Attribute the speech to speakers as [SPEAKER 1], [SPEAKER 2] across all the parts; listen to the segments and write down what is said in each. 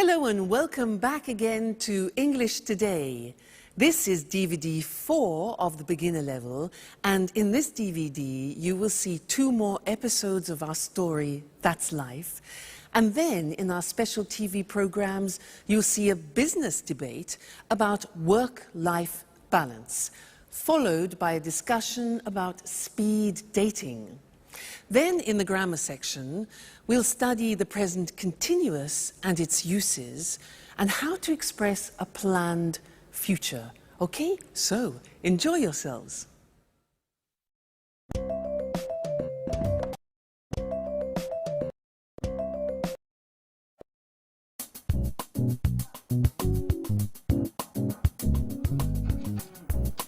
[SPEAKER 1] Hello and welcome back again to English Today. This is DVD 4 of the beginner level, and in this DVD you will see 2 more episodes of our story, That's Life. And then in our special TV programs you'll see a business debate about work-life balance, followed by a discussion about speed dating. Then in the grammar section, we'll study the present continuous and its uses and how to express a planned future. Okay, so enjoy yourselves.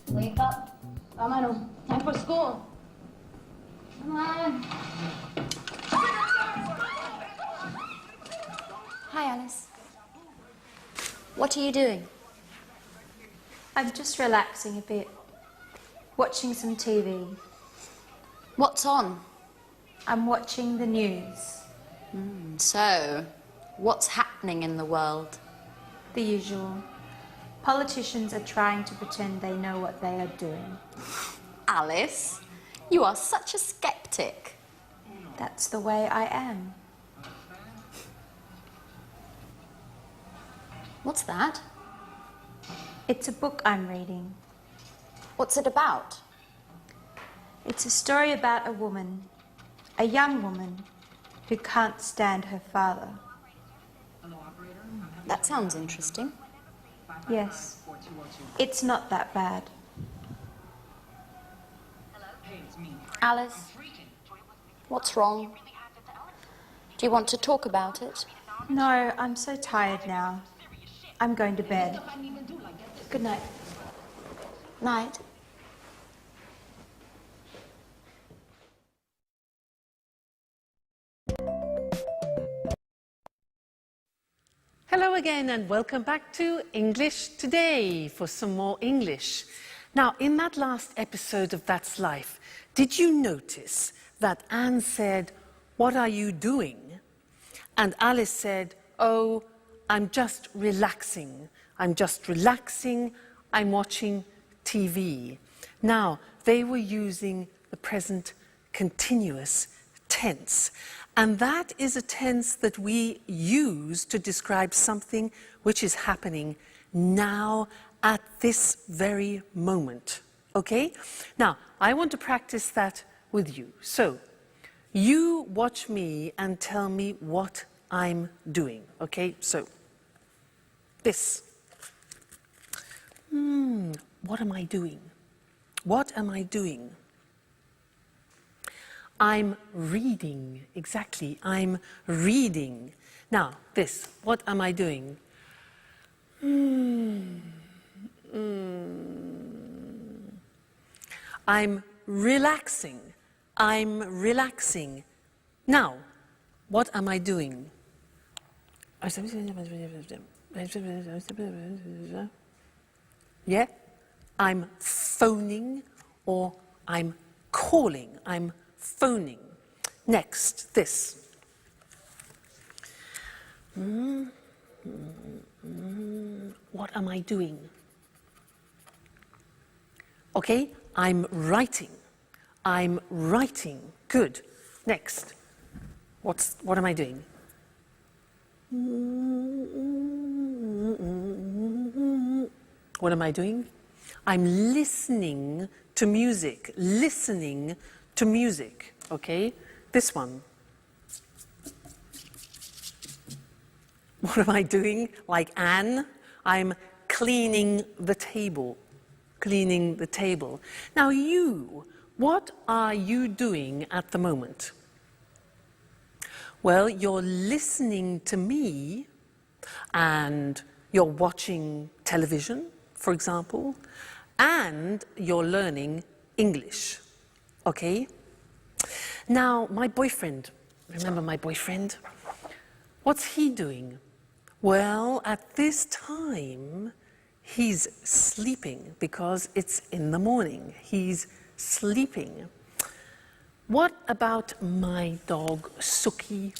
[SPEAKER 2] Wake up. Vámonos. Time for school. Come on.
[SPEAKER 3] Hi, Alice. What are you doing?
[SPEAKER 4] I'm just relaxing a bit, watching some TV.
[SPEAKER 3] What's on?
[SPEAKER 4] I'm watching the news.
[SPEAKER 3] So, what's happening in the world?
[SPEAKER 4] The usual. Politicians are trying to pretend they know what they are doing.
[SPEAKER 3] Alice, you are such a skeptic.
[SPEAKER 4] That's the way I am.
[SPEAKER 3] What's that?
[SPEAKER 4] It's a book I'm reading.
[SPEAKER 3] What's it about?
[SPEAKER 4] It's a story about a woman, a young woman, who can't stand her father.
[SPEAKER 3] That sounds interesting.
[SPEAKER 4] Yes, it's not that bad.
[SPEAKER 3] Alice, what's wrong? Do you want to talk about it?
[SPEAKER 4] No, I'm so tired now. I'm going to bed. Good night.
[SPEAKER 3] Night.
[SPEAKER 1] Hello again and welcome back to English Today for some more English. Now, in that last episode of That's Life, did you notice that Anne said, "What are you doing?" And Alice said, "Oh, I'm just relaxing. I'm just relaxing. I'm watching TV." Now, they were using the present continuous tense. And that is a tense that we use to describe something which is happening now at this very moment. Okay? Now, I want to practice that with you. So, you watch me and tell me what I'm doing. Okay? So, this. What am I doing? What am I doing? I'm reading. Exactly. I'm reading. Now, this. What am I doing? I'm relaxing. I'm relaxing. Now, what am I doing? Yeah? I'm phoning or I'm calling. I'm phoning. Next, this. What am I doing? Okay, I'm writing. I'm writing. Good. Next. What am I doing? What am I doing? I'm listening to music. Listening to music. Okay? This one. What am I doing? Like Anne, I'm cleaning the table. Cleaning the table. Now you, what are you doing at the moment? Well, you're listening to me and you're watching television, for example, and you're learning English. Okay? Now, my boyfriend, remember my boyfriend? What's he doing? Well, at this time, he's sleeping because it's in the morning. He's sleeping. What about my dog, Suki?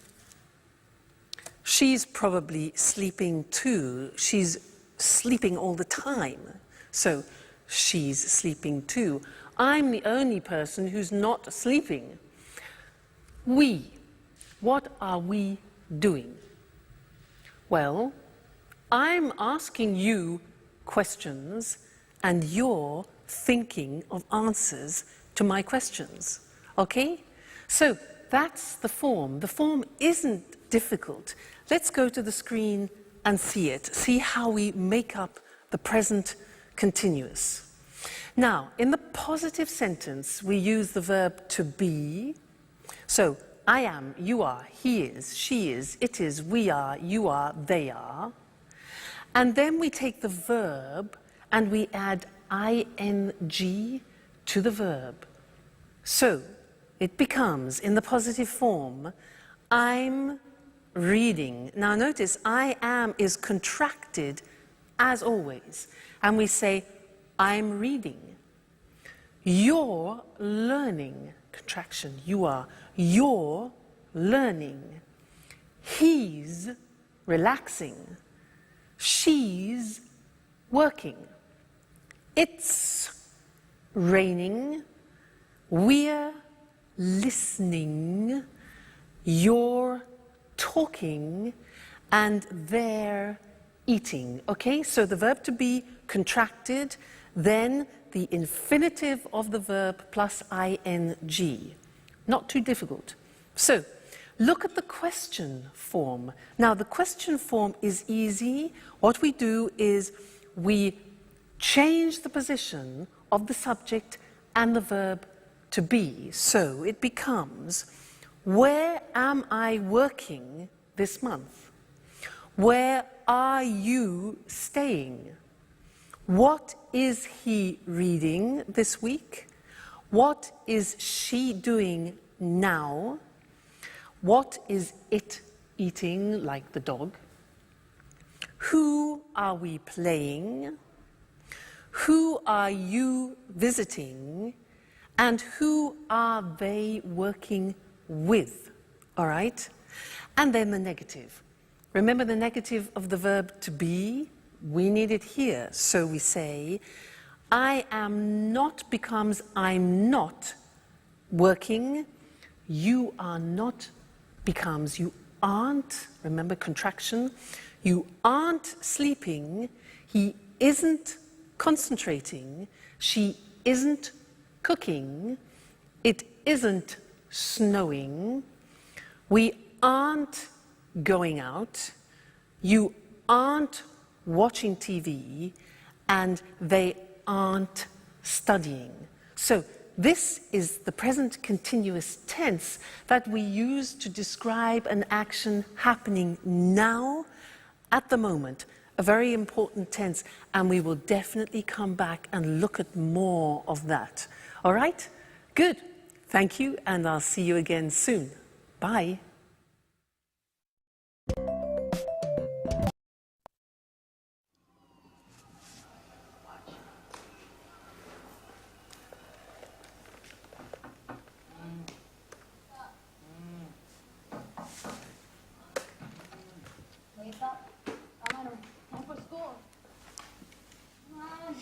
[SPEAKER 1] She's probably sleeping too. She's sleeping all the time. So she's sleeping too. I'm the only person who's not sleeping. We. What are we doing? Well, I'm asking you questions and you're thinking of answers to my questions. Okay? So that's the form. The form isn't difficult. Let's go to the screen and see it. See how we make up the present continuous. Now, in the positive sentence, we use the verb to be. So, I am, you are, he is, she is, it is, we are, you are, they are. And then we take the verb and we add ing to the verb. So, it becomes, in the positive form, I'm reading. Now notice, I am is contracted as always. And we say, I'm reading. You're learning, contraction, you are. You're learning. He's relaxing. She's working. It's raining. We're listening. You're talking. And they're eating. Okay, so the verb to be contracted, then the infinitive of the verb plus ing. Not too difficult. So, look at the question form. Now, the question form is easy. What we do is we change the position of the subject and the verb to be. So, it becomes, where am I working this month? Where are you staying? What is he reading this week? What is she doing now? What is it eating, like the dog? Who are we playing? Who are you visiting? And who are they working with? All right? And then the negative. Remember the negative of the verb to be? We need it here. So we say, I am not becomes I'm not working. You are not becomes you aren't. Remember contraction. You aren't sleeping. He isn't concentrating. She isn't cooking. It isn't snowing. We aren't going out. You aren't watching TV, and they aren't studying. So this is the present continuous tense that we use to describe an action happening now, at the moment. A very important tense, and we will definitely come back and look at more of that. All right? Good. Thank you, and I'll see you again soon. Bye.
[SPEAKER 2] Wake up. Come on, time for school. Come on.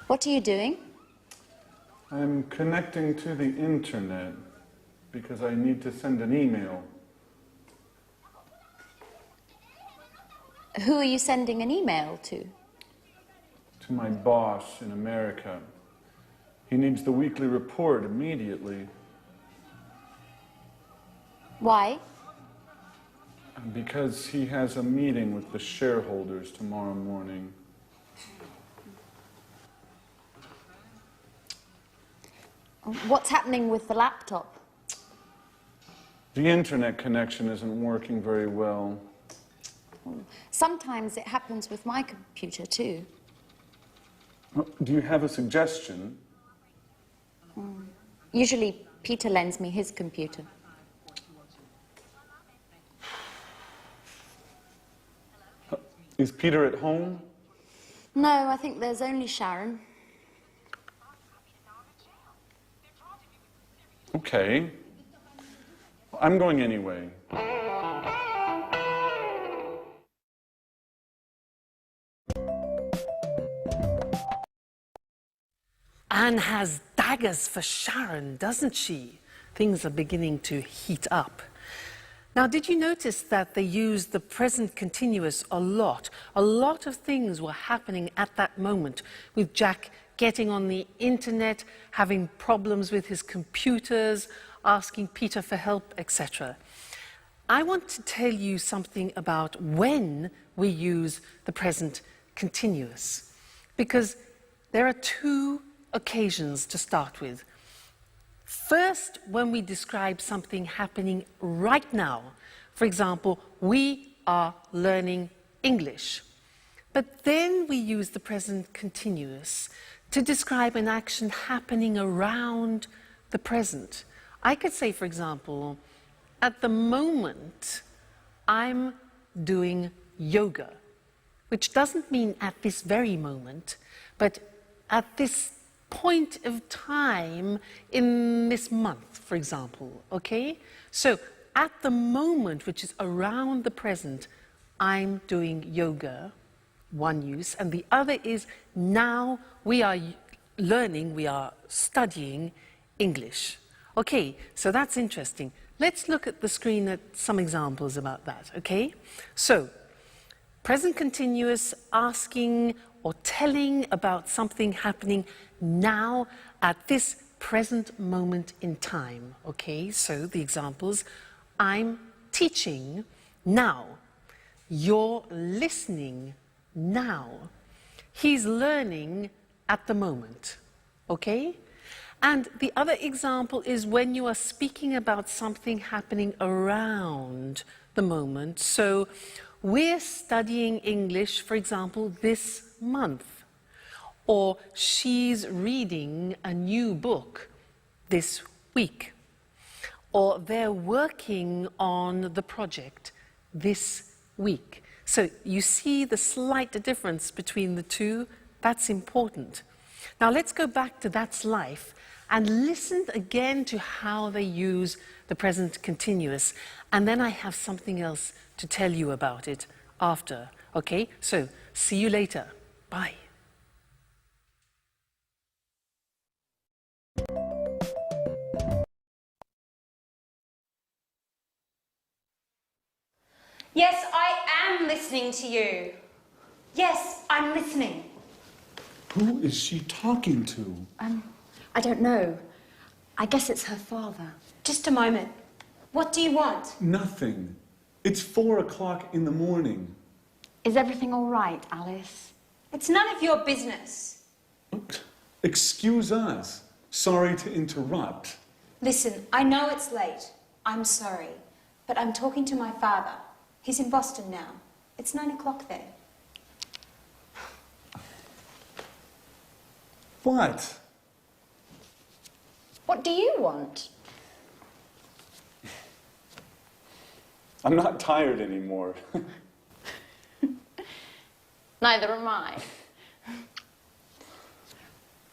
[SPEAKER 3] What are you doing?
[SPEAKER 5] I'm connecting to the internet because I need to send an email.
[SPEAKER 3] Who are you sending an email to?
[SPEAKER 5] To my boss in America. He needs the weekly report immediately.
[SPEAKER 3] Why?
[SPEAKER 5] Because he has a meeting with the shareholders tomorrow morning.
[SPEAKER 3] What's happening with the laptop?
[SPEAKER 5] The internet connection isn't working very well.
[SPEAKER 3] Sometimes it happens with my computer too.
[SPEAKER 5] Do you have a suggestion?
[SPEAKER 3] Usually Peter lends me his computer.
[SPEAKER 5] Is Peter at home?
[SPEAKER 3] No, I think there's only Sharon.
[SPEAKER 5] Okay. I'm going anyway.
[SPEAKER 1] Anne has daggers for Sharon, doesn't she? Things are beginning to heat up. Now, did you notice that they used the present continuous a lot? A lot of things were happening at that moment, with Jack getting on the internet, having problems with his computers, asking Peter for help, etc. I want to tell you something about when we use the present continuous, because there are two occasions to start with. First, when we describe something happening right now. For example, we are learning English. But then we use the present continuous to describe an action happening around the present. I could say, for example, at the moment, I'm doing yoga, which doesn't mean at this very moment, but at this point of time in this month, for example, okay? So at the moment, which is around the present, I'm doing yoga, one use, and the other is now we are learning, we are studying English. Okay, so that's interesting. Let's look at the screen at some examples about that, okay? So, present continuous, asking or telling about something happening now at this present moment in time, okay? So the examples, I'm teaching now. You're listening now. He's learning at the moment, okay? And the other example is when you are speaking about something happening around the moment. So we're studying English, for example, this month. Or she's reading a new book this week. Or they're working on the project this week. So you see the slight difference between the two? That's important. Now let's go back to That's Life and listen again to how they use the present continuous. And then I have something else to tell you about it after. Okay? So see you later. Bye.
[SPEAKER 4] Yes, I am listening to you. Yes, I'm listening.
[SPEAKER 5] Who is she talking to?
[SPEAKER 2] I don't know. I guess it's her father.
[SPEAKER 4] Just a moment. What do you want?
[SPEAKER 5] Nothing. It's 4 o'clock in the morning.
[SPEAKER 2] Is everything all right, Alice?
[SPEAKER 4] It's none of your business.
[SPEAKER 5] Excuse us. Sorry to interrupt.
[SPEAKER 4] Listen, I know it's late. I'm sorry. But I'm talking to my father. He's in Boston now. It's 9 o'clock there.
[SPEAKER 5] What?
[SPEAKER 3] What do you want?
[SPEAKER 5] I'm not tired anymore.
[SPEAKER 3] Neither am I.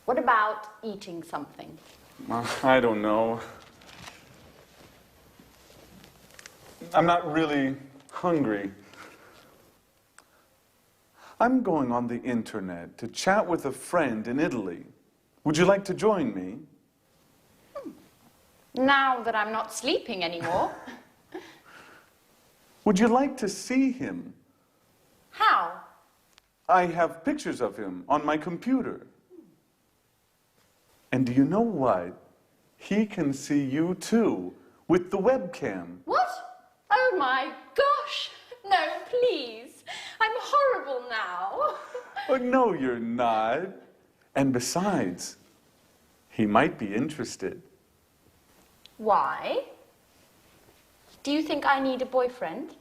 [SPEAKER 3] What about eating something?
[SPEAKER 5] I don't know. I'm not really hungry. I'm going on the internet to chat with a friend in Italy. Would you like to join me?
[SPEAKER 3] Now that I'm not sleeping anymore.
[SPEAKER 5] Would you like to see him?
[SPEAKER 3] How?
[SPEAKER 5] I have pictures of him on my computer. And do you know what? He can see you too, with the webcam.
[SPEAKER 3] What? Oh my gosh! No, please. I'm horrible now.
[SPEAKER 5] Oh, no, you're not. And besides, he might be interested.
[SPEAKER 3] Why? Do you think I need a boyfriend?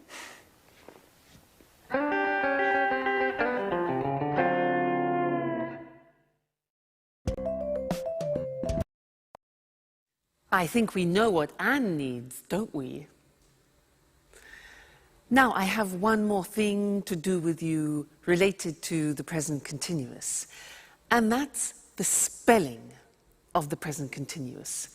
[SPEAKER 1] I think we know what Anne needs, don't we? Now, I have one more thing to do with you related to the present continuous, and that's the spelling of the present continuous.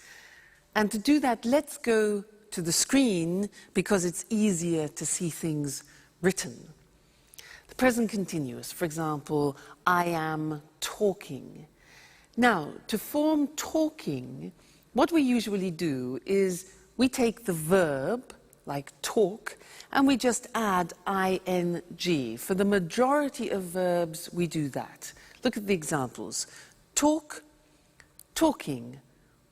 [SPEAKER 1] And to do that, let's go to the screen because it's easier to see things written. The present continuous, for example, I am talking. Now, to form talking, what we usually do is we take the verb, like talk, and we just add ing. For the majority of verbs, we do that. Look at the examples. Talk, talking.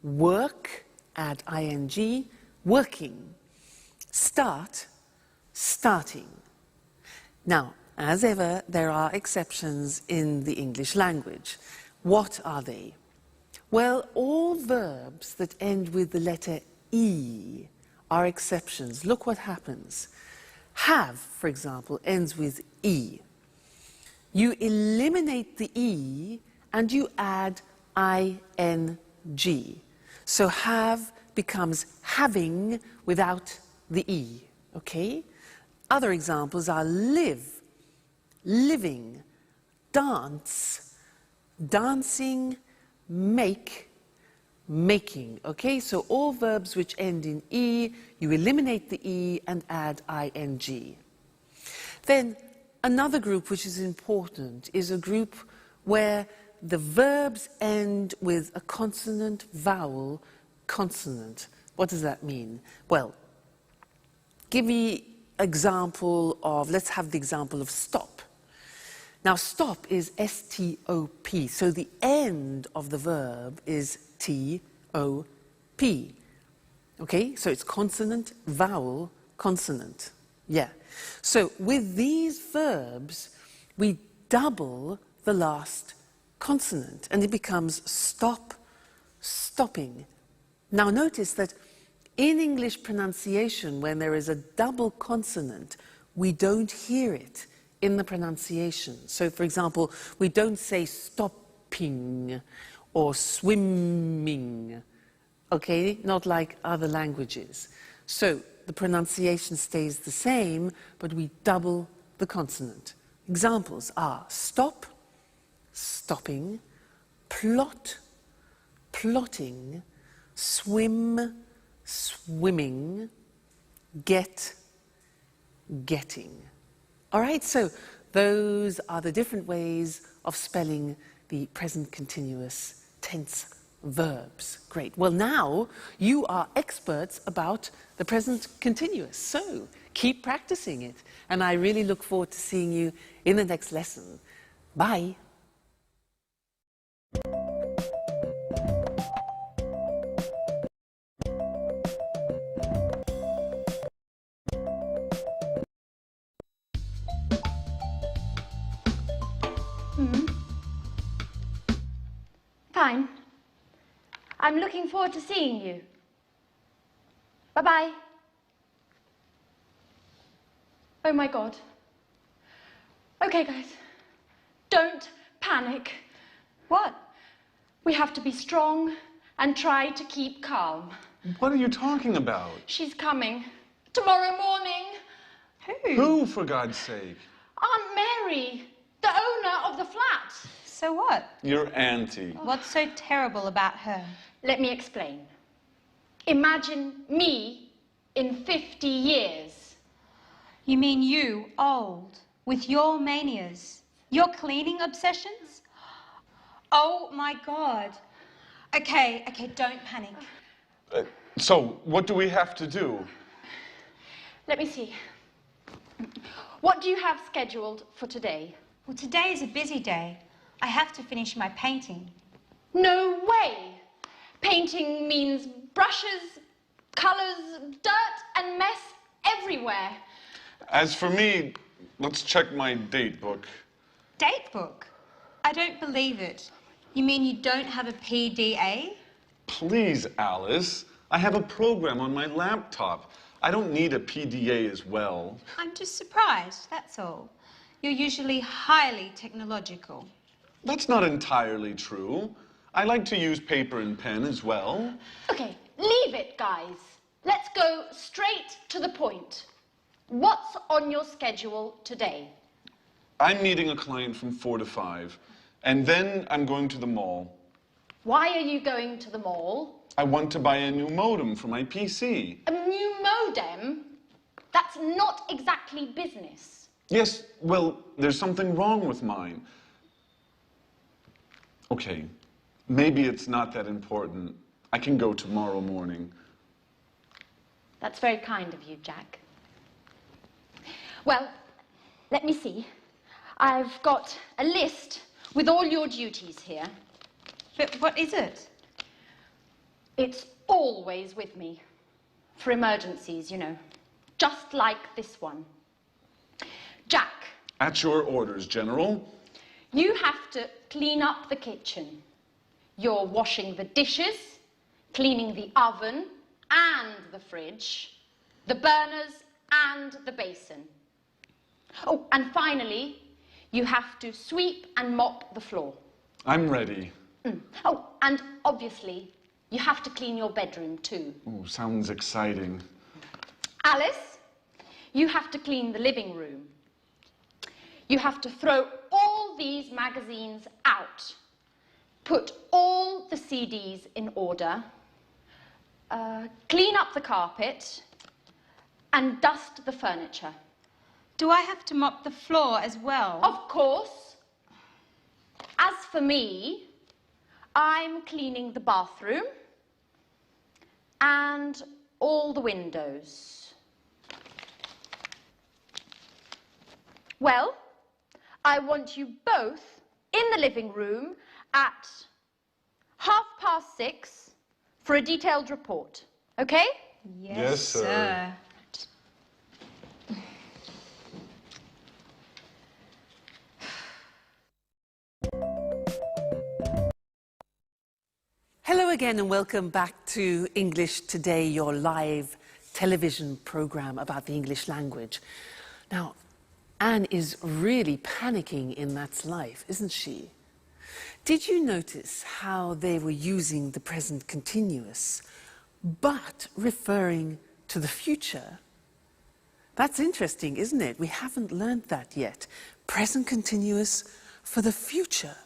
[SPEAKER 1] Work, add ing, working. Start, starting. Now, as ever, there are exceptions in the English language. What are they? Well, all verbs that end with the letter E are exceptions. Look what happens. Have, for example, ends with E. You eliminate the E and you add ing. So have becomes having without the E, okay? Other examples are live, living, dance, dancing, make, making, okay? So all verbs which end in E, you eliminate the E and add ing. Then another group which is important is a group where the verbs end with a consonant, vowel, consonant. What does that mean? Well, give me example of, let's have the example of stop. Now, stop is S-T-O-P, so the end of the verb is T-O-P. Okay, so it's consonant, vowel, consonant. Yeah. So with these verbs, we double the last consonant, and it becomes stop, stopping. Now, notice that in English pronunciation, when there is a double consonant, we don't hear it in the pronunciation. So, for example, we don't say stopping or swimming, okay? Not like other languages. So, the pronunciation stays the same, but we double the consonant. Examples are stop, stopping, plot, plotting, swim, swimming, get, getting. All right, so those are the different ways of spelling the present continuous tense verbs. Great. Well, now you are experts about the present continuous, so keep practicing it. And I really look forward to seeing you in the next lesson. Bye.
[SPEAKER 2] Fine. I'm looking forward to seeing you. Bye-bye. Oh my God. Okay, guys. Don't panic.
[SPEAKER 4] What?
[SPEAKER 2] We have to be strong and try to keep calm.
[SPEAKER 5] What are you talking about?
[SPEAKER 2] She's coming. Tomorrow morning.
[SPEAKER 5] Who, for God's sake?
[SPEAKER 2] Aunt Mary, the owner of the flat.
[SPEAKER 4] So what?
[SPEAKER 5] Your auntie.
[SPEAKER 4] What's so terrible about her?
[SPEAKER 2] Let me explain. Imagine me in 50 years.
[SPEAKER 4] You mean you, old, with your manias, your cleaning obsessions? Oh my God. Okay, don't panic.
[SPEAKER 5] So, what do we have to do?
[SPEAKER 2] Let me see. What do you have scheduled for today?
[SPEAKER 4] Well, today is a busy day. I have to finish my painting.
[SPEAKER 2] No way! Painting means brushes, colours, dirt and mess everywhere.
[SPEAKER 5] As for me, let's check my date book.
[SPEAKER 4] Date book? I don't believe it. You mean you don't have a PDA?
[SPEAKER 5] Please, Alice. I have a program on my laptop. I don't need a PDA as well.
[SPEAKER 4] I'm just surprised, that's all. You're usually highly technological.
[SPEAKER 5] That's not entirely true. I like to use paper and pen as well.
[SPEAKER 2] Okay, leave it, guys. Let's go straight to the point. What's on your schedule today?
[SPEAKER 5] I'm meeting a client from 4 to 5, and then I'm going to the mall.
[SPEAKER 2] Why are you going to the mall?
[SPEAKER 5] I want to buy a new modem for my PC.
[SPEAKER 2] A new modem? That's not exactly business.
[SPEAKER 5] Yes, well, there's something wrong with mine. Okay, Maybe it's not that important. I can go tomorrow morning.
[SPEAKER 2] That's very kind of you, Jack. Well, let me see. I've got a list with all your duties here.
[SPEAKER 4] But what is it?
[SPEAKER 2] It's always with me. For emergencies, you know. Just like this one. Jack.
[SPEAKER 5] At your orders, General.
[SPEAKER 2] You have to clean up the kitchen. You're washing the dishes, cleaning the oven and the fridge, the burners and the basin. Oh, and finally, you have to sweep and mop the floor.
[SPEAKER 5] I'm ready.
[SPEAKER 2] Oh, and obviously, you have to clean your bedroom too.
[SPEAKER 5] Ooh, sounds exciting.
[SPEAKER 2] Alice, you have to clean the living room. You have to throw all these magazines out. Put all the CDs in order. Clean up the carpet. And dust the furniture.
[SPEAKER 4] Do I have to mop the floor as well?
[SPEAKER 2] Of course. As for me, I'm cleaning the bathroom and all the windows. Well, I want you both in the living room at 6:30 for a detailed report, okay?
[SPEAKER 5] Yes, sir.
[SPEAKER 1] Hello again and welcome back to English Today, your live television program about the English language. Now, Anne is really panicking in That's Life, isn't she? Did you notice how they were using the present continuous, but referring to the future? That's interesting, isn't it? We haven't learned that yet. Present continuous for the future.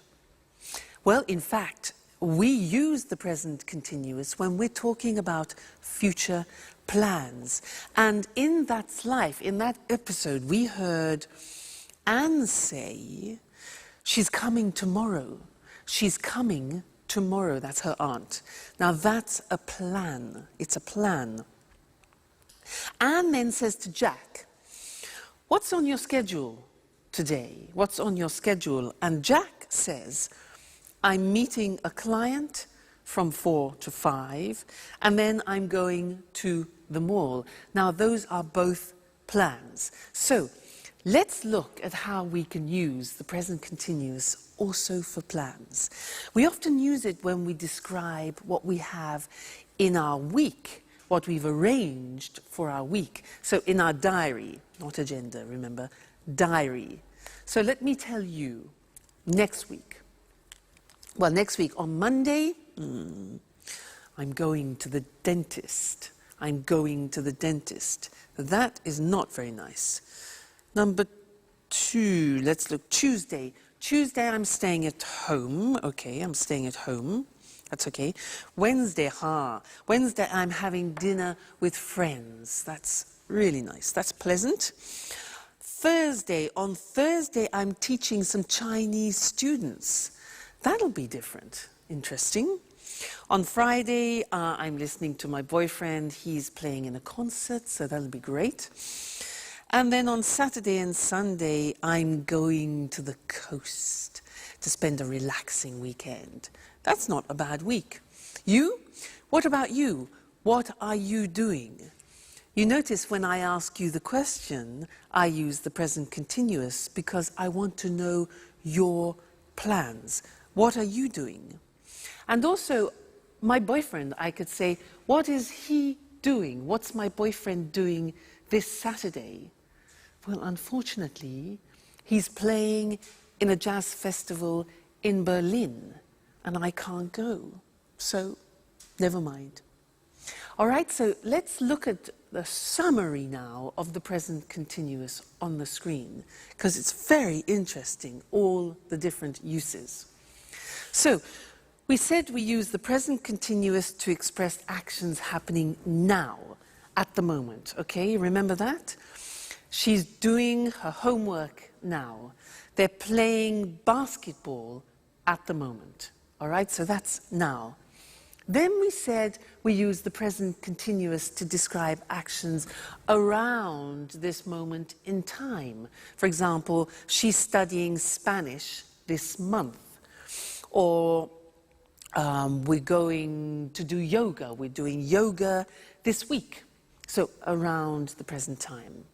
[SPEAKER 1] Well, in fact, we use the present continuous when we're talking about future plans. And in That's Life, in that episode, we heard Anne say, she's coming tomorrow. She's coming tomorrow. That's her aunt. Now that's a plan. It's a plan. Anne then says to Jack, what's on your schedule today? What's on your schedule? And Jack says, I'm meeting a client from 4 to 5, and then I'm going to the mall. Now, those are both plans. So, let's look at how we can use the present continuous also for plans. We often use it when we describe what we have in our week, what we've arranged for our week. So, in our diary, not agenda, remember, diary. So, let me tell you, next week. Well, next week on Monday, I'm going to the dentist. I'm going to the dentist. That is not very nice. Number 2, let's look, Tuesday. Tuesday, I'm staying at home. Okay, I'm staying at home. That's okay. Wednesday, Wednesday, I'm having dinner with friends. That's really nice. That's pleasant. Thursday, on Thursday, I'm teaching some Chinese students. That'll be different. Interesting. On Friday, I'm listening to my boyfriend. He's playing in a concert, so that'll be great. And then on Saturday and Sunday, I'm going to the coast to spend a relaxing weekend. That's not a bad week. You? What about you? What are you doing? You notice when I ask you the question, I use the present continuous because I want to know your plans. What are you doing? And also, my boyfriend, I could say, what is he doing? What's my boyfriend doing this Saturday? Well, unfortunately, he's playing in a jazz festival in Berlin, and I can't go. So, never mind. All right, so let's look at the summary now of the present continuous on the screen, because it's very interesting, all the different uses. So, we said we use the present continuous to express actions happening now, at the moment, okay? Remember that? She's doing her homework now. They're playing basketball at the moment. All right, so that's now. Then we said we use the present continuous to describe actions around this moment in time. For example, she's studying Spanish this month. Or we're going to do yoga. We're doing yoga this week. So around the present time.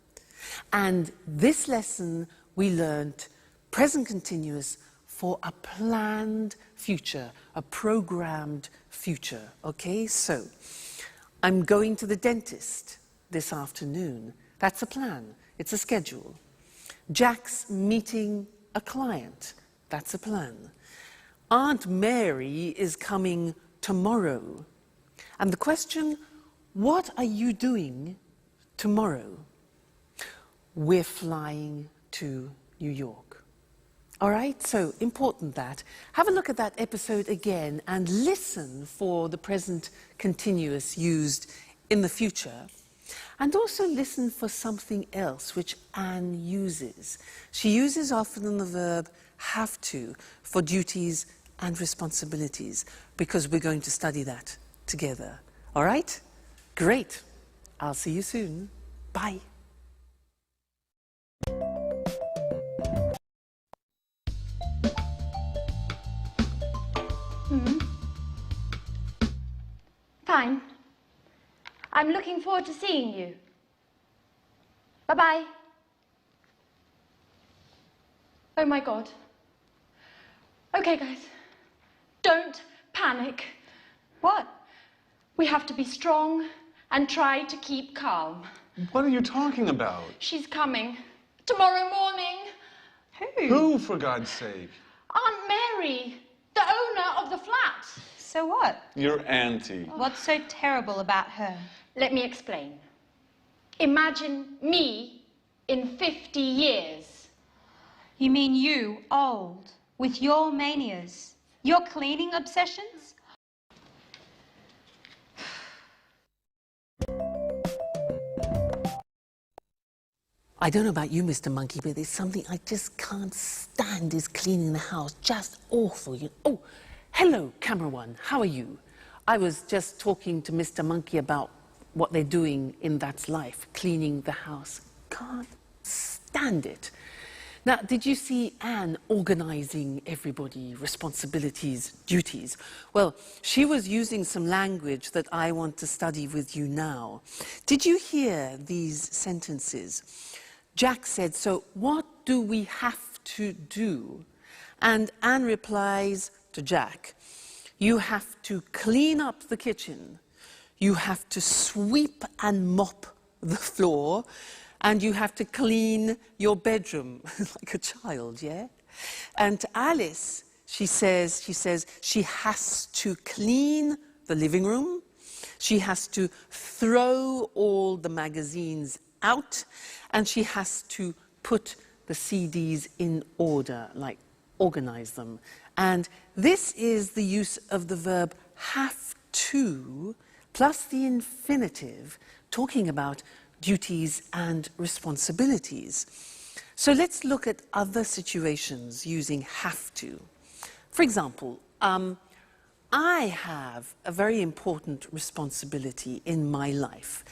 [SPEAKER 1] And this lesson we learned present continuous for a planned future, a programmed future. Okay, so I'm going to the dentist this afternoon. That's a plan. It's a schedule. Jack's meeting a client. That's a plan. Aunt Mary is coming tomorrow. And the question, what are you doing tomorrow? We're flying to New York. All right, so important that. Have a look at that episode again and listen for the present continuous used in the future. And also listen for something else which Anne uses. She uses often the verb have to for duties and responsibilities because we're going to study that together. All right? Great. I'll see you soon. Bye.
[SPEAKER 2] Fine. I'm looking forward to seeing you. Bye-bye. Oh my God. Okay, guys. Don't panic.
[SPEAKER 4] What?
[SPEAKER 2] We have to be strong and try to keep calm.
[SPEAKER 5] What are you talking about?
[SPEAKER 2] She's coming. Tomorrow morning.
[SPEAKER 5] Who, for God's sake?
[SPEAKER 2] Aunt Mary, the owner of the flat.
[SPEAKER 4] So what?
[SPEAKER 5] Your auntie.
[SPEAKER 4] What's so terrible about her?
[SPEAKER 2] Let me explain. Imagine me in 50 years.
[SPEAKER 4] You mean you, old, with your manias, your cleaning obsessions?
[SPEAKER 1] I don't know about you, Mr. Monkey, but there's something I just can't stand is cleaning the house. Just awful. Oh, hello, camera one. How are you? I was just talking to Mr. Monkey about what they're doing in That's Life, cleaning the house. Can't stand it. Now, did you see Anne organizing everybody, responsibilities, duties? Well, she was using some language that I want to study with you now. Did you hear these sentences? Jack said, so what do we have to do? And Anne replies to Jack, you have to clean up the kitchen, you have to sweep and mop the floor, and you have to clean your bedroom like a child, yeah? And to Alice, she says she has to clean the living room, she has to throw all the magazines out, and she has to put the CDs in order, like organize them. And this is the use of the verb have to plus the infinitive, talking about duties and responsibilities. So let's look at other situations using have to. For example, I have a very important responsibility in my life.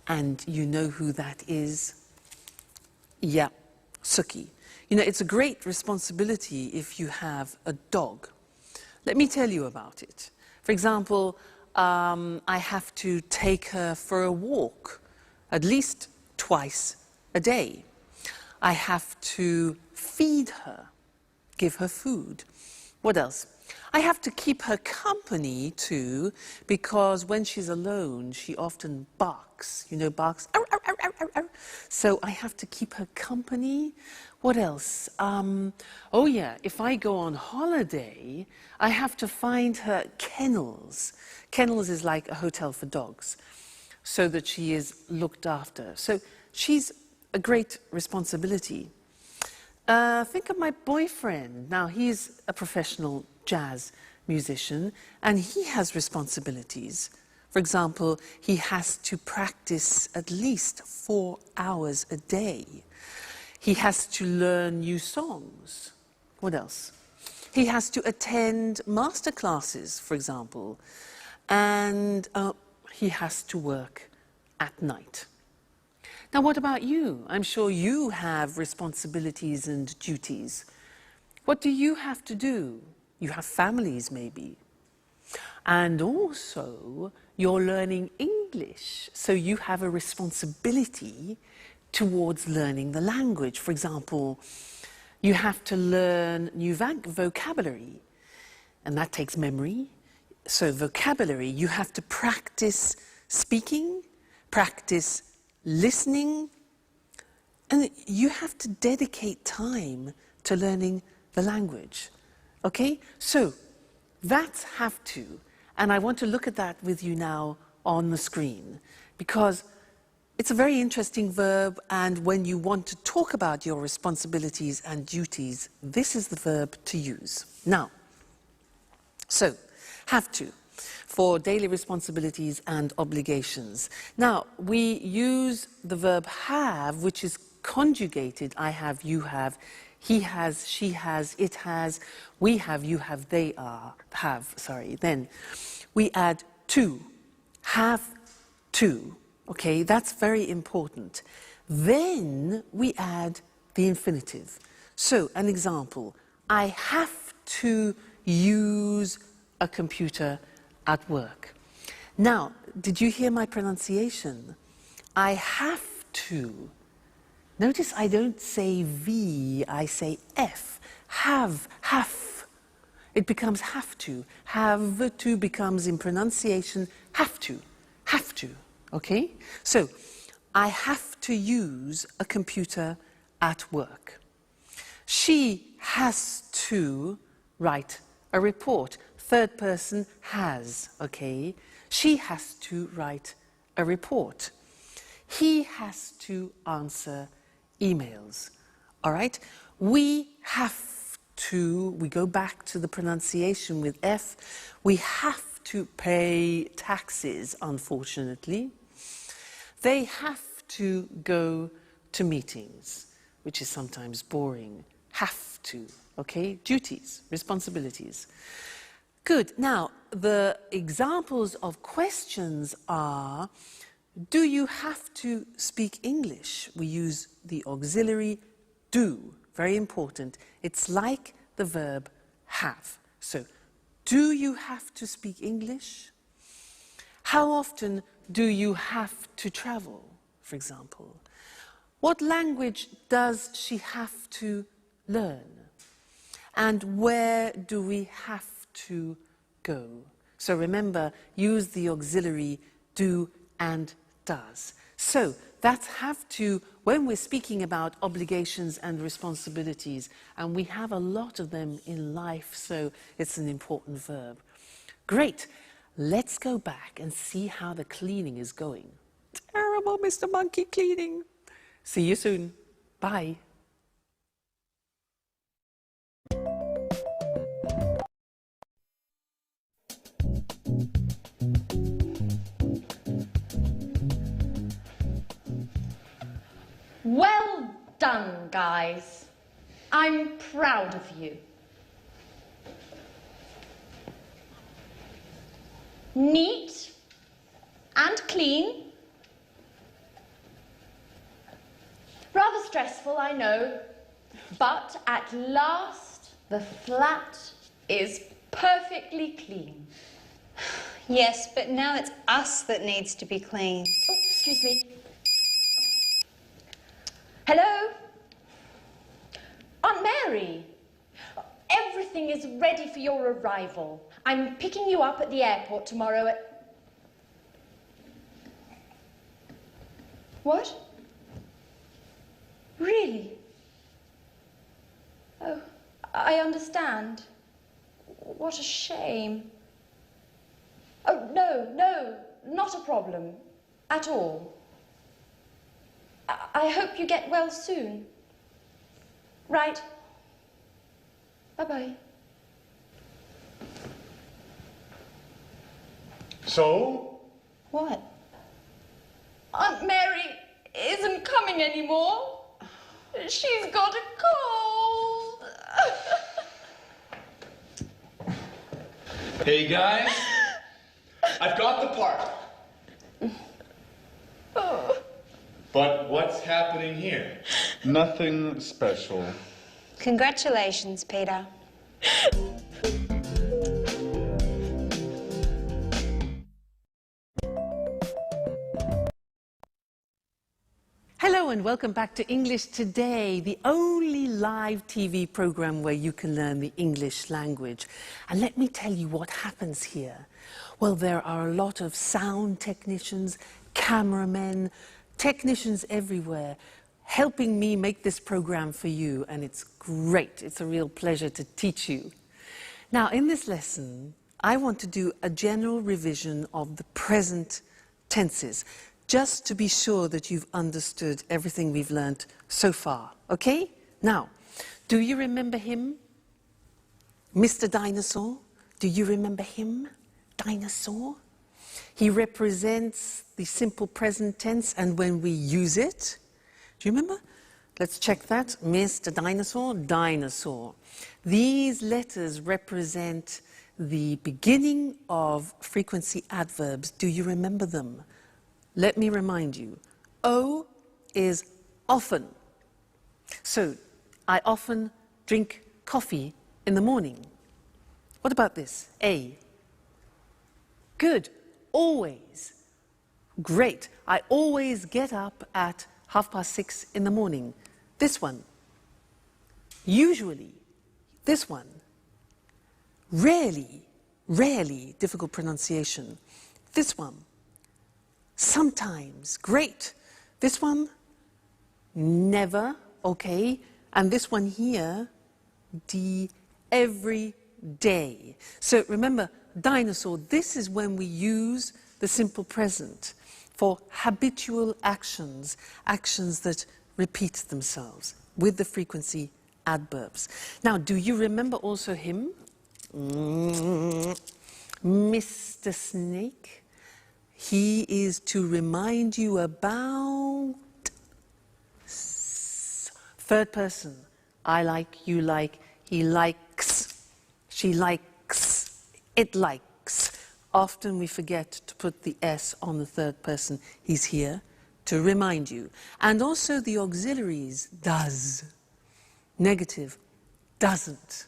[SPEAKER 1] And you know who that is? Yeah, Suki. You know, it's a great responsibility if you have a dog. Let me tell you about it. For example, I have to take her for a walk at least twice a day. I have to feed her, give her food. What else? I have to keep her company too, because when she's alone, she often barks. You know, barks. Arr, arr, arr, arr, arr. So I have to keep her company. What else? Oh yeah, if I go on holiday, I have to find her kennels. Kennels is like a hotel for dogs, so that she is looked after. So she's a great responsibility. Think of my boyfriend. Now, he's a professional jazz musician, and he has responsibilities. For example, he has to practice at least 4 hours a day. He has to learn new songs. What else? He has to attend master classes, for example, and he has to work at night. Now, what about you? I'm sure you have responsibilities and duties. What do you have to do? You have families, maybe. And also, you're learning English, so you have a responsibility towards learning the language. For example, you have to learn new vocabulary, and that takes memory. So vocabulary, you have to practice speaking, practice listening, and you have to dedicate time to learning the language. Okay? So that's have to, and I want to look at that with you now on the screen, because it's a very interesting verb, and when you want to talk about your responsibilities and duties, this is the verb to use. Now, so, have to, for daily responsibilities and obligations. Now, we use the verb have, which is conjugated. I have, you have, he has, she has, it has, we have, you have, they have. Then we add to, have to. Okay, that's very important. Then we add the infinitive. So, an example, I have to use a computer at work. Now, did you hear my pronunciation? I have to. Notice I don't say V, I say F. Have. It becomes have to. Have to becomes in pronunciation have to. Okay? So, I have to use a computer at work. She has to write a report. Third person has, okay? She has to write a report. He has to answer emails, all right? We have to, we go back to the pronunciation with F, we have to pay taxes, unfortunately. They have to go to meetings, which is sometimes boring. Have to, okay? Duties, responsibilities. Good. Now, the examples of questions are, do you have to speak English? We use the auxiliary do, very important. It's like the verb have. So, do you have to speak English? How often do you have to travel, for example? What language does she have to learn? And where do we have to go? So remember, use the auxiliary do and does. So that's have to when we're speaking about obligations and responsibilities, and we have a lot of them in life, so it's an important verb. Great. Let's go back and see how the cleaning is going. Terrible, Mr. Monkey cleaning. See you soon. Bye.
[SPEAKER 2] Well done, guys. I'm proud of you. Neat and clean. Rather stressful, I know, but at last the flat is perfectly clean.
[SPEAKER 4] Yes, but now it's us that needs to be clean.
[SPEAKER 2] Oh, excuse me. Hello? Aunt Mary, everything is ready for your arrival. I'm picking you up at the airport tomorrow at... What? Really? Oh, I understand. What a shame. Oh, no, not a problem. At all. I hope you get well soon. Right. Bye-bye.
[SPEAKER 5] So?
[SPEAKER 4] What?
[SPEAKER 2] Aunt Mary isn't coming anymore. She's got a cold.
[SPEAKER 6] Hey guys, I've got the part. But what's happening here?
[SPEAKER 5] Nothing special.
[SPEAKER 4] Congratulations, Peter.
[SPEAKER 1] Hello and welcome back to English Today, the only live TV program where you can learn the English language. And let me tell you what happens here. Well, there are a lot of sound technicians, cameramen, technicians everywhere helping me make this program for you, and it's great. It's a real pleasure to teach you. Now, in this lesson, I want to do a general revision of the present tenses, just to be sure that you've understood everything we've learnt so far, okay? Now, do you remember him? Mr. Dinosaur? Do you remember him? Dinosaur? He represents the simple present tense, and when we use it, do you remember? Let's check that. Mr. Dinosaur, dinosaur. These letters represent the beginning of frequency adverbs. Do you remember them? Let me remind you. O is often. So, I often drink coffee in the morning. What about this? A. Good. Always. Great. I always get up at 6:30 in the morning. This one. Usually. This one. Rarely. Rarely. Difficult pronunciation. This one. Sometimes. Great. This one. Never. Okay. And this one here. Every day. So remember, dinosaur, this is when we use the simple present for habitual actions, actions that repeat themselves with the frequency adverbs. Now, do you remember also him? Mr. Snake. He is to remind you about third person. I like, you like, he likes, she likes, it likes. Often we forget to put the S on the third person. He's here to remind you. And also the auxiliaries, does. Negative, doesn't.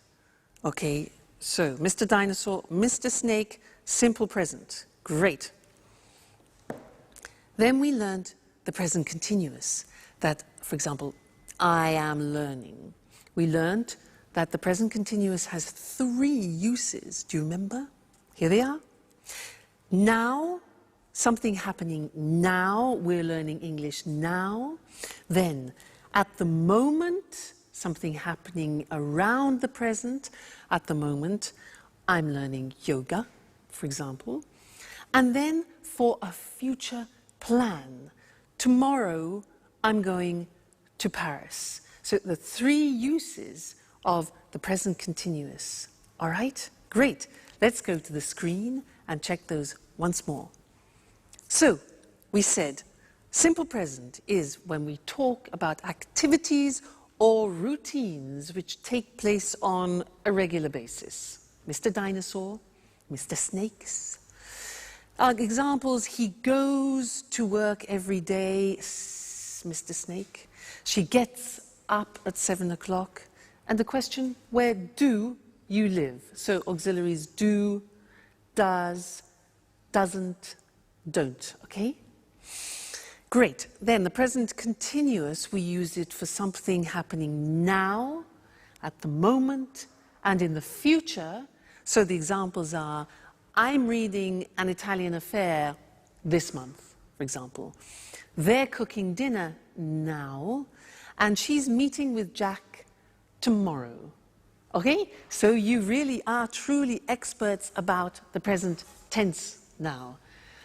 [SPEAKER 1] Okay, so Mr. Dinosaur, Mr. Snake, simple present. Great. Then we learned the present continuous. That, for example, I am learning. We learned that the present continuous has 3 uses. Do you remember? Here they are. Now, something happening now, we're learning English now. Then, at the moment, something happening around the present. At the moment, I'm learning yoga, for example. And then, for a future plan, tomorrow I'm going to Paris. So the 3 uses of the present continuous. All right? Great. Let's go to the screen and check those once more. So, we said simple present is when we talk about activities or routines which take place on a regular basis. Mr. Dinosaur, Mr. Snakes. Examples, he goes to work every day, Mr. Snake. She gets up at 7 o'clock. And the question, where do you live? So auxiliaries do, does, doesn't, don't, okay? Great. Then the present continuous, we use it for something happening now, at the moment, and in the future. So the examples are, I'm reading An Italian Affair this month, for example. They're cooking dinner now, and she's meeting with Jack tomorrow. Okay? So you really are truly experts about the present tense now.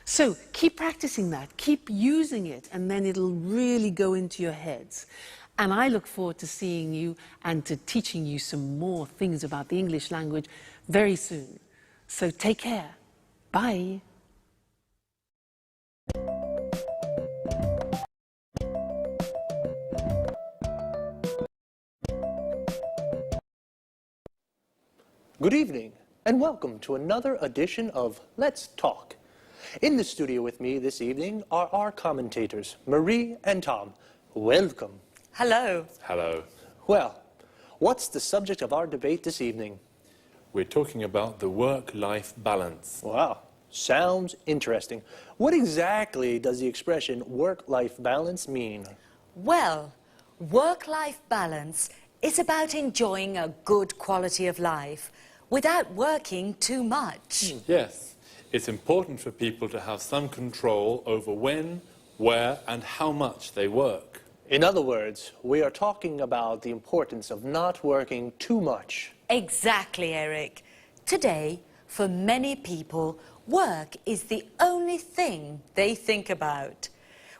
[SPEAKER 1] So keep practicing that, keep using it, and then it'll really go into your heads. And I look forward to seeing you and to teaching you some more things about the English language very soon. So take care. Bye.
[SPEAKER 7] Good evening, and welcome to another edition of Let's Talk. In the studio with me this evening are our commentators, Marie and Tom. Welcome.
[SPEAKER 8] Hello.
[SPEAKER 6] Hello.
[SPEAKER 7] Well, what's the subject of our debate this evening?
[SPEAKER 6] We're talking about the work-life balance.
[SPEAKER 7] Wow, sounds interesting. What exactly does the expression work-life balance mean?
[SPEAKER 8] Well, work-life balance is about enjoying a good quality of life without working too much.
[SPEAKER 6] Yes, it's important for people to have some control over when, where, and how much they work.
[SPEAKER 7] In other words, we are talking about the importance of not working too much.
[SPEAKER 8] Exactly, Eric. Today, for many people, work is the only thing they think about.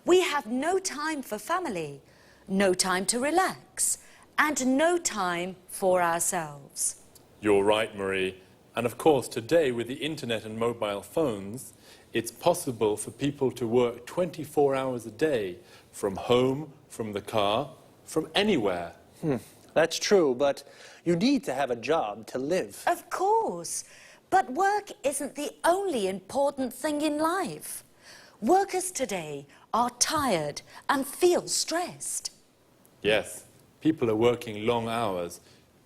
[SPEAKER 8] We have no time for family, no time to relax, and no time for ourselves.
[SPEAKER 6] You're right, Marie. And of course, today with the internet and mobile phones, it's possible for people to work 24 hours a day, from home, from the car, from anywhere.
[SPEAKER 7] That's true, but you need to have a job to live.
[SPEAKER 8] Of course, but work isn't the only important thing in life. Workers today are tired and feel stressed.
[SPEAKER 6] Yes, people are working long hours.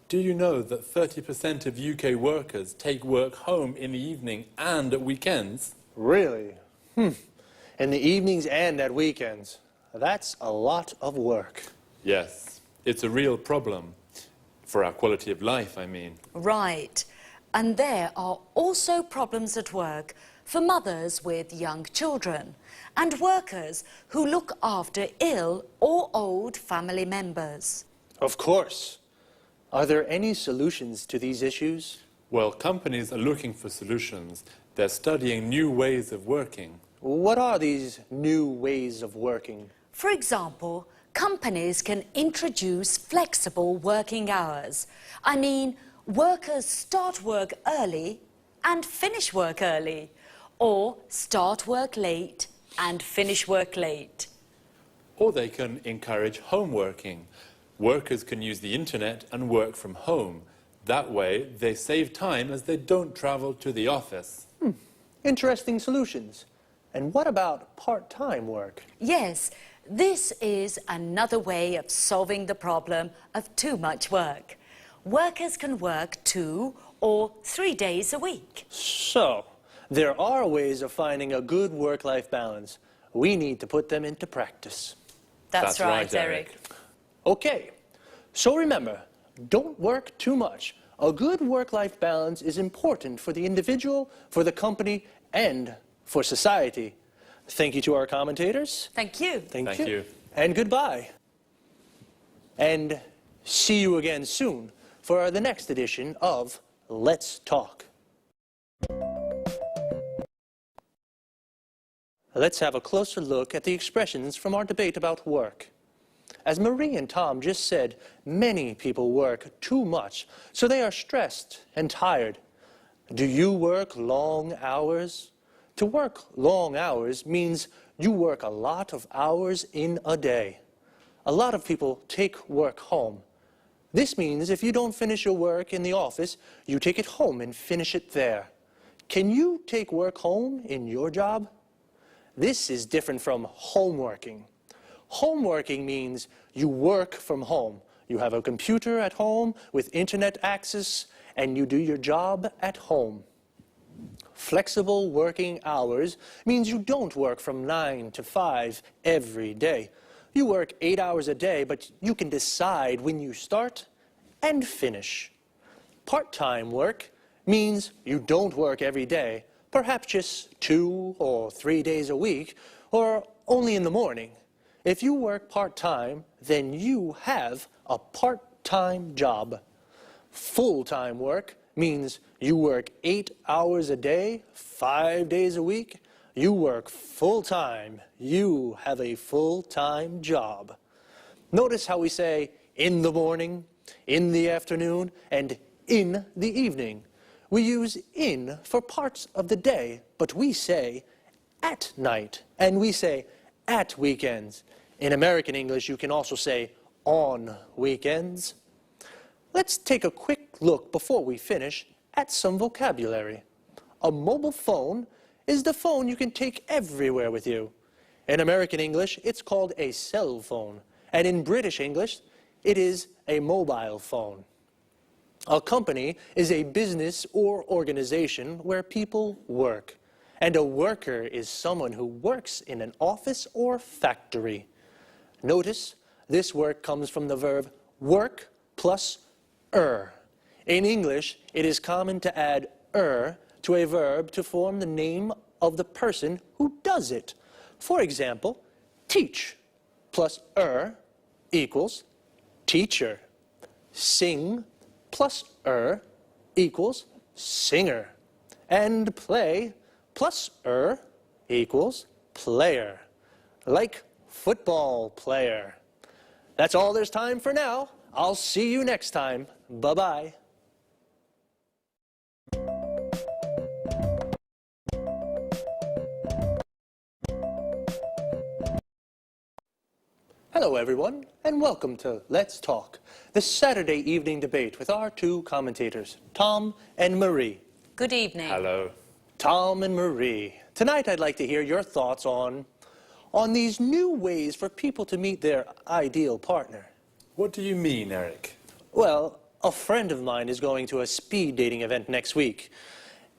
[SPEAKER 6] Do you know that 30% of UK workers take work home in the evening and at weekends?
[SPEAKER 7] Really? In the evenings and at weekends. That's a lot of work.
[SPEAKER 6] Yes, it's a real problem. For our quality of life, I mean.
[SPEAKER 8] Right. And there are also problems at work for mothers with young children and workers who look after ill or old family members.
[SPEAKER 7] Of course. Are there any solutions to these issues?
[SPEAKER 6] Well, companies are looking for solutions. They're studying new ways of working.
[SPEAKER 7] What are these new ways of working?
[SPEAKER 8] For example, companies can introduce flexible working hours. I mean, workers start work early and finish work early, or start work late and finish work late.
[SPEAKER 6] Or they can encourage home working. Workers can use the internet and work from home. That way, they save time as they don't travel to the office.
[SPEAKER 7] Interesting solutions. And what about part-time work?
[SPEAKER 8] Yes, this is another way of solving the problem of too much work. Workers can work 2 or 3 days a week.
[SPEAKER 7] So, there are ways of finding a good work-life balance. We need to put them into practice.
[SPEAKER 8] That's right, Eric.
[SPEAKER 7] Okay, so remember, don't work too much. A good work-life balance is important for the individual, for the company, and for society. Thank you to our commentators.
[SPEAKER 8] Thank you.
[SPEAKER 7] Thank
[SPEAKER 6] you.
[SPEAKER 7] you. And goodbye. And see you again soon for the next edition of Let's Talk. Let's have a closer look at the expressions from our debate about work. As Marie and Tom just said, many people work too much, so they are stressed and tired. Do you work long hours? To work long hours means you work a lot of hours in a day. A lot of people take work home. This means if you don't finish your work in the office, you take it home and finish it there. Can you take work home in your job? This is different from homeworking. Homeworking means you work from home. You have a computer at home with internet access, and you do your job at home. Flexible working hours means you don't work from 9 to 5 every day. You work 8 hours a day, but you can decide when you start and finish. Part-time work means you don't work every day, perhaps just 2 or 3 days a week, or only in the morning. If you work part-time, then you have a part-time job. Full-time work means you work 8 hours a day, 5 days a week. You work full-time. You have a full-time job. Notice how we say in the morning, in the afternoon, and in the evening. We use in for parts of the day, but we say at night, and we say at weekends. In American English, you can also say on weekends. Let's take a quick look before we finish at some vocabulary. A mobile phone is the phone you can take everywhere with you. In American English, it's called a cell phone, and in British English, it is a mobile phone. A company is a business or organization where people work, and a worker is someone who works in an office or factory. Notice, this work comes from the verb work plus er. In English, it is common to add er to a verb to form the name of the person who does it. For example, teach plus er equals teacher. Sing plus er equals singer. And play plus er equals player. Like football player. That's all there's time for now. I'll see you next time. Bye-bye. Hello, everyone, and welcome to Let's Talk, the Saturday evening debate with our two commentators, Tom and Marie.
[SPEAKER 8] Good evening.
[SPEAKER 6] Hello.
[SPEAKER 7] Tom and Marie, tonight I'd like to hear your thoughts on these new ways for people to meet their ideal partner.
[SPEAKER 6] What do you mean, Eric?
[SPEAKER 7] Well, a friend of mine is going to a speed dating event next week,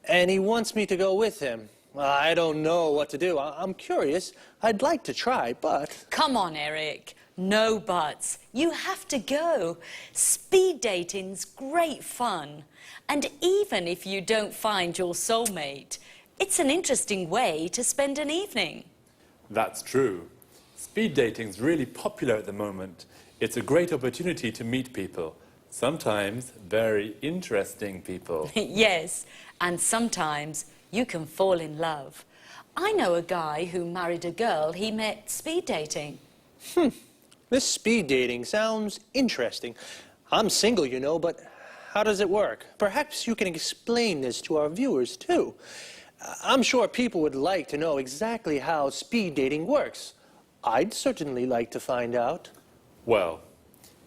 [SPEAKER 7] and he wants me to go with him. I don't know what to do. I'm curious. I'd like to try, but...
[SPEAKER 8] Come on, Eric. No buts. You have to go. Speed dating's great fun. And even if you don't find your soulmate, it's an interesting way to spend an evening.
[SPEAKER 6] That's true. Speed dating's really popular at the moment. It's a great opportunity to meet people. Sometimes very interesting people.
[SPEAKER 8] Yes, and sometimes you can fall in love. I know a guy who married a girl he met speed dating.
[SPEAKER 7] This speed dating sounds interesting. I'm single, you know, but how does it work? Perhaps you can explain this to our viewers, too. I'm sure people would like to know exactly how speed dating works. I'd certainly like to find out.
[SPEAKER 6] Well,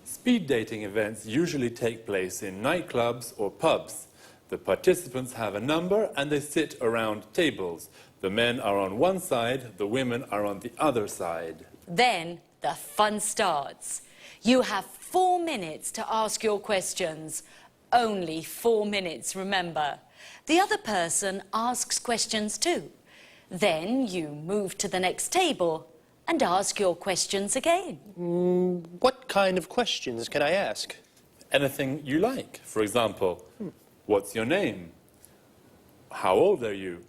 [SPEAKER 6] speed dating events usually take place in nightclubs or pubs. The participants have a number and they sit around tables. The men are on one side, the women are on the other side.
[SPEAKER 8] Then the fun starts. You have 4 minutes to ask your questions. Only 4 minutes, remember. The other person asks questions too. Then you move to the next table and ask your questions again.
[SPEAKER 7] What kind of questions can I ask?
[SPEAKER 6] Anything you like. For example, what's your name? How old are you?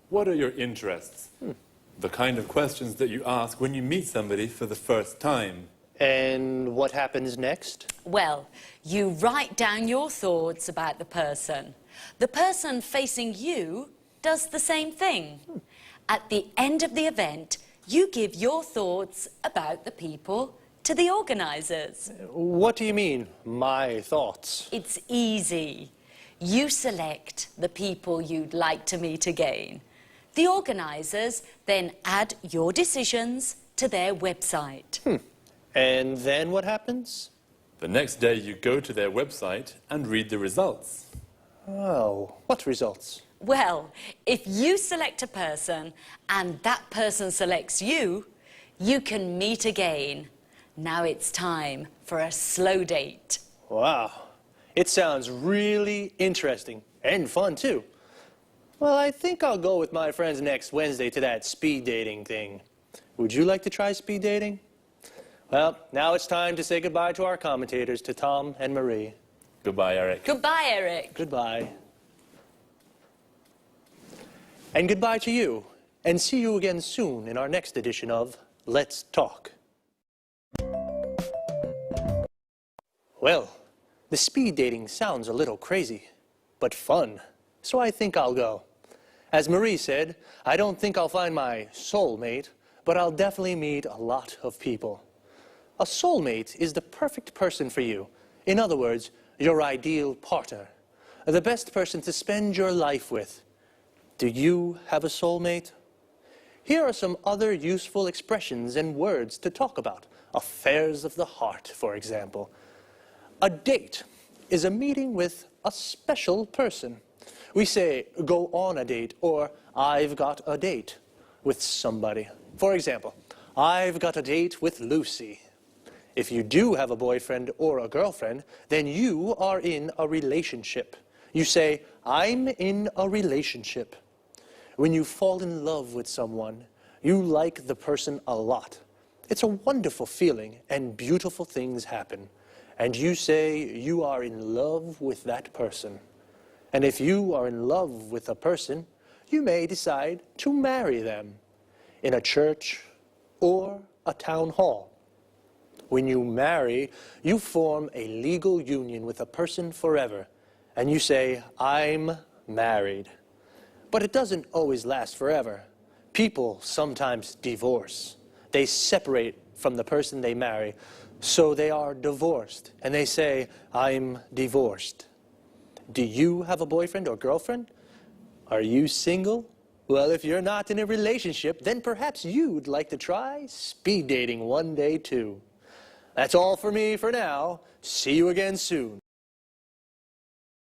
[SPEAKER 6] What are your interests? The kind of questions that you ask when you meet somebody for the first time.
[SPEAKER 7] And what happens next?
[SPEAKER 8] Well, you write down your thoughts about the person. The person facing you does the same thing. At the end of the event, you give your thoughts about the people to the organisers.
[SPEAKER 7] What do you mean, my thoughts?
[SPEAKER 8] It's easy. You select the people you'd like to meet again. The organisers then add your decisions to their website.
[SPEAKER 7] And then what happens?
[SPEAKER 6] The next day you go to their website and read the results.
[SPEAKER 7] Oh, what results?
[SPEAKER 8] Well, if you select a person and that person selects you, you can meet again. Now it's time for a slow date.
[SPEAKER 7] Wow, it sounds really interesting and fun too. Well, I think I'll go with my friends next Wednesday to that speed dating thing. Would you like to try speed dating? Well, now it's time to say goodbye to our commentators, to Tom and Marie.
[SPEAKER 6] Goodbye, Eric.
[SPEAKER 8] Goodbye, Eric.
[SPEAKER 7] Goodbye. And goodbye to you, and see you again soon in our next edition of Let's Talk. Well, the speed dating sounds a little crazy, but fun, so I think I'll go. As Marie said, I don't think I'll find my soulmate, but I'll definitely meet a lot of people. A soulmate is the perfect person for you. In other words, your ideal partner. The best person to spend your life with. Do you have a soulmate? Here are some other useful expressions and words to talk about. Affairs of the heart, for example. A date is a meeting with a special person. We say, go on a date, or I've got a date with somebody. For example, I've got a date with Lucy. If you do have a boyfriend or a girlfriend, then you are in a relationship. You say, I'm in a relationship. When you fall in love with someone, you like the person a lot. It's a wonderful feeling, and beautiful things happen. And you say you are in love with that person. And if you are in love with a person, you may decide to marry them in a church or a town hall. When you marry, you form a legal union with a person forever, and you say, I'm married. But it doesn't always last forever. People sometimes divorce. They separate from the person they marry, so they are divorced, and they say, I'm divorced. Do you have a boyfriend or girlfriend? Are you single? Well, if you're not in a relationship, then perhaps you'd like to try speed dating one day too. That's all for me for now. See you again soon.